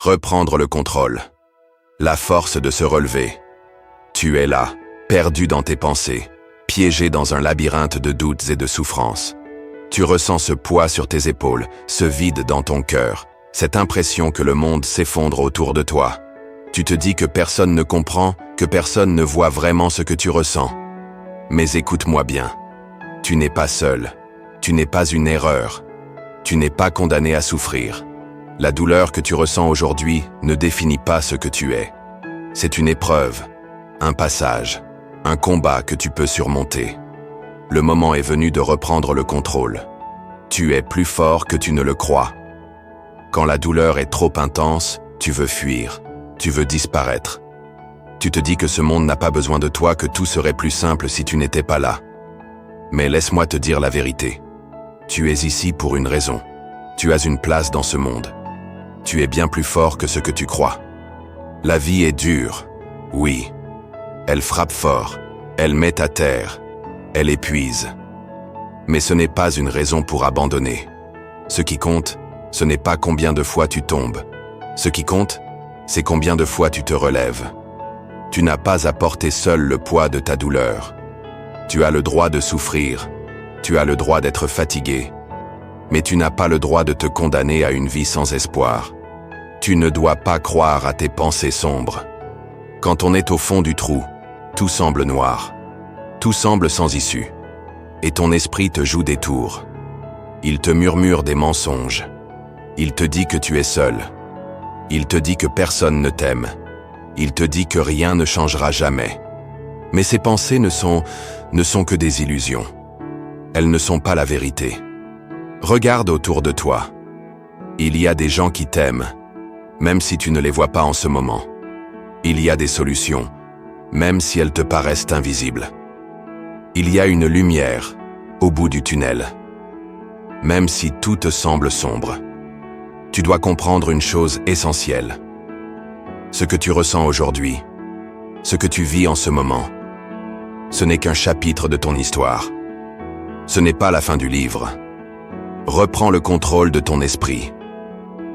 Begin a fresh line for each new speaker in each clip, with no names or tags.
Reprendre le contrôle. La force de se relever. Tu es là, perdu dans tes pensées, piégé dans un labyrinthe de doutes et de souffrances. Tu ressens ce poids sur tes épaules, ce vide dans ton cœur, cette impression que le monde s'effondre autour de toi. Tu te dis que personne ne comprend, que personne ne voit vraiment ce que tu ressens. Mais écoute-moi bien. Tu n'es pas seul. Tu n'es pas une erreur. Tu n'es pas condamné à souffrir. La douleur que tu ressens aujourd'hui ne définit pas ce que tu es. C'est une épreuve, un passage, un combat que tu peux surmonter. Le moment est venu de reprendre le contrôle. Tu es plus fort que tu ne le crois. Quand la douleur est trop intense, tu veux fuir, tu veux disparaître. Tu te dis que ce monde n'a pas besoin de toi, que tout serait plus simple si tu n'étais pas là. Mais laisse-moi te dire la vérité. Tu es ici pour une raison. Tu as une place dans ce monde. Tu es bien plus fort que ce que tu crois. La vie est dure, oui. Elle frappe fort, elle met à terre, elle épuise. Mais ce n'est pas une raison pour abandonner. Ce qui compte, ce n'est pas combien de fois tu tombes. Ce qui compte, c'est combien de fois tu te relèves. Tu n'as pas à porter seul le poids de ta douleur. Tu as le droit de souffrir, tu as le droit d'être fatigué, mais tu n'as pas le droit de te condamner à une vie sans espoir. Tu ne dois pas croire à tes pensées sombres. Quand on est au fond du trou, tout semble noir, tout semble sans issue, et ton esprit te joue des tours. Il te murmure des mensonges. Il te dit que tu es seul. Il te dit que personne ne t'aime. Il te dit que rien ne changera jamais. Mais ces pensées ne sont que des illusions. Elles ne sont pas la vérité. Regarde autour de toi. Il y a des gens qui t'aiment, même si tu ne les vois pas en ce moment. Il y a des solutions, même si elles te paraissent invisibles. Il y a une lumière au bout du tunnel, même si tout te semble sombre. Tu dois comprendre une chose essentielle. Ce que tu ressens aujourd'hui, ce que tu vis en ce moment, ce n'est qu'un chapitre de ton histoire. Ce n'est pas la fin du livre. Reprends le contrôle de ton esprit.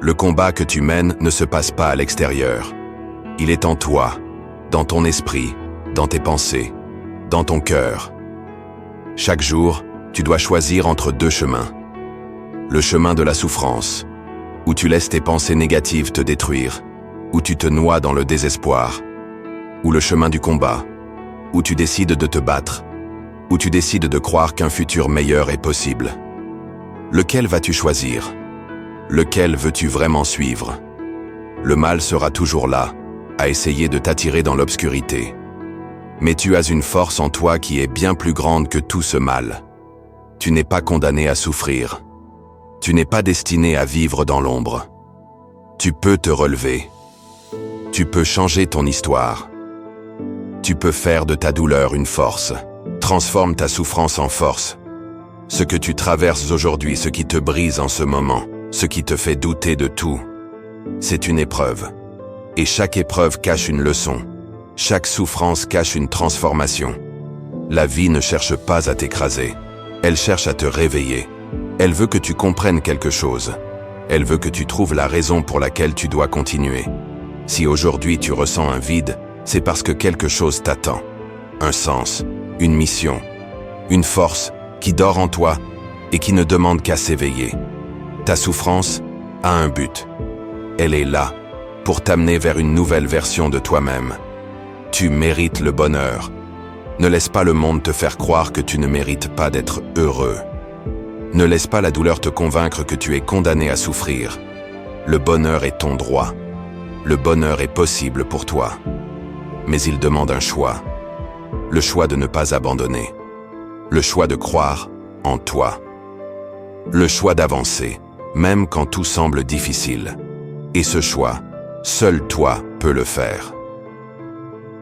Le combat que tu mènes ne se passe pas à l'extérieur. Il est en toi, dans ton esprit, dans tes pensées, dans ton cœur. Chaque jour, tu dois choisir entre deux chemins. Le chemin de la souffrance, où tu laisses tes pensées négatives te détruire, où tu te noies dans le désespoir, ou le chemin du combat, où tu décides de te battre, où tu décides de croire qu'un futur meilleur est possible. Lequel vas-tu choisir? Lequel veux-tu vraiment suivre? Le mal sera toujours là, à essayer de t'attirer dans l'obscurité. Mais tu as une force en toi qui est bien plus grande que tout ce mal. Tu n'es pas condamné à souffrir. Tu n'es pas destiné à vivre dans l'ombre. Tu peux te relever. Tu peux changer ton histoire. Tu peux faire de ta douleur une force. Transforme ta souffrance en force. Ce que tu traverses aujourd'hui, ce qui te brise en ce moment, ce qui te fait douter de tout, c'est une épreuve. Et chaque épreuve cache une leçon. Chaque souffrance cache une transformation. La vie ne cherche pas à t'écraser. Elle cherche à te réveiller. Elle veut que tu comprennes quelque chose. Elle veut que tu trouves la raison pour laquelle tu dois continuer. Si aujourd'hui tu ressens un vide, c'est parce que quelque chose t'attend. Un sens, une mission, une force qui dort en toi et qui ne demande qu'à s'éveiller. Ta souffrance a un but. Elle est là pour t'amener vers une nouvelle version de toi-même. Tu mérites le bonheur. Ne laisse pas le monde te faire croire que tu ne mérites pas d'être heureux. Ne laisse pas la douleur te convaincre que tu es condamné à souffrir. Le bonheur est ton droit. Le bonheur est possible pour toi. Mais il demande un choix. Le choix de ne pas abandonner. Le choix de croire en toi. Le choix d'avancer, même quand tout semble difficile. Et ce choix, seul toi peux le faire.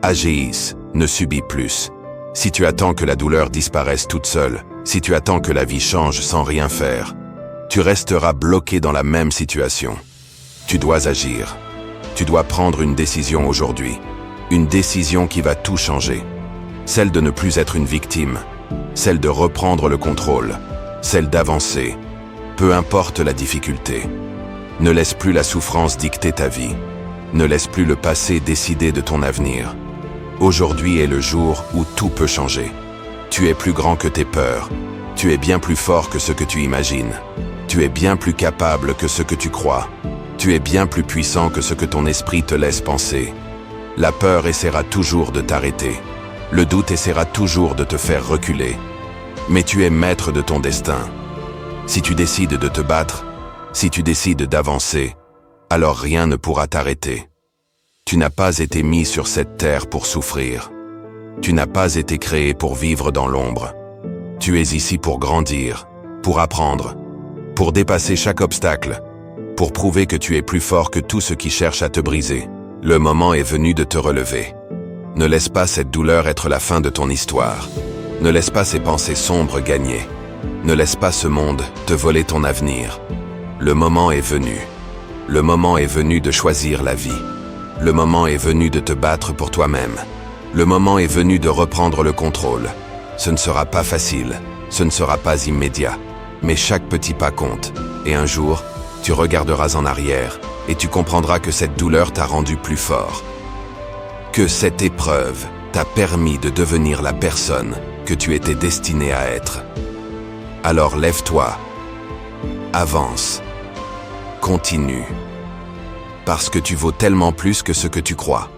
Agis, ne subis plus. Si tu attends que la douleur disparaisse toute seule, si tu attends que la vie change sans rien faire, tu resteras bloqué dans la même situation. Tu dois agir. Tu dois prendre une décision aujourd'hui. Une décision qui va tout changer. Celle de ne plus être une victime. Celle de reprendre le contrôle. Celle d'avancer. Peu importe la difficulté. Ne laisse plus la souffrance dicter ta vie. Ne laisse plus le passé décider de ton avenir. Aujourd'hui est le jour où tout peut changer. Tu es plus grand que tes peurs. Tu es bien plus fort que ce que tu imagines. Tu es bien plus capable que ce que tu crois. Tu es bien plus puissant que ce que ton esprit te laisse penser. La peur essaiera toujours de t'arrêter. Le doute essaiera toujours de te faire reculer. Mais tu es maître de ton destin. Si tu décides de te battre, si tu décides d'avancer, alors rien ne pourra t'arrêter. Tu n'as pas été mis sur cette terre pour souffrir. Tu n'as pas été créé pour vivre dans l'ombre. Tu es ici pour grandir, pour apprendre, pour dépasser chaque obstacle, pour prouver que tu es plus fort que tout ce qui cherche à te briser. Le moment est venu de te relever. Ne laisse pas cette douleur être la fin de ton histoire. Ne laisse pas ces pensées sombres gagner. Ne laisse pas ce monde te voler ton avenir. Le moment est venu. Le moment est venu de choisir la vie. Le moment est venu de te battre pour toi-même. Le moment est venu de reprendre le contrôle. Ce ne sera pas facile, ce ne sera pas immédiat, mais chaque petit pas compte. Et un jour, tu regarderas en arrière et tu comprendras que cette douleur t'a rendu plus fort. Que cette épreuve t'a permis de devenir la personne que tu étais destiné à être. Alors lève-toi, avance, continue, parce que tu vaux tellement plus que ce que tu crois.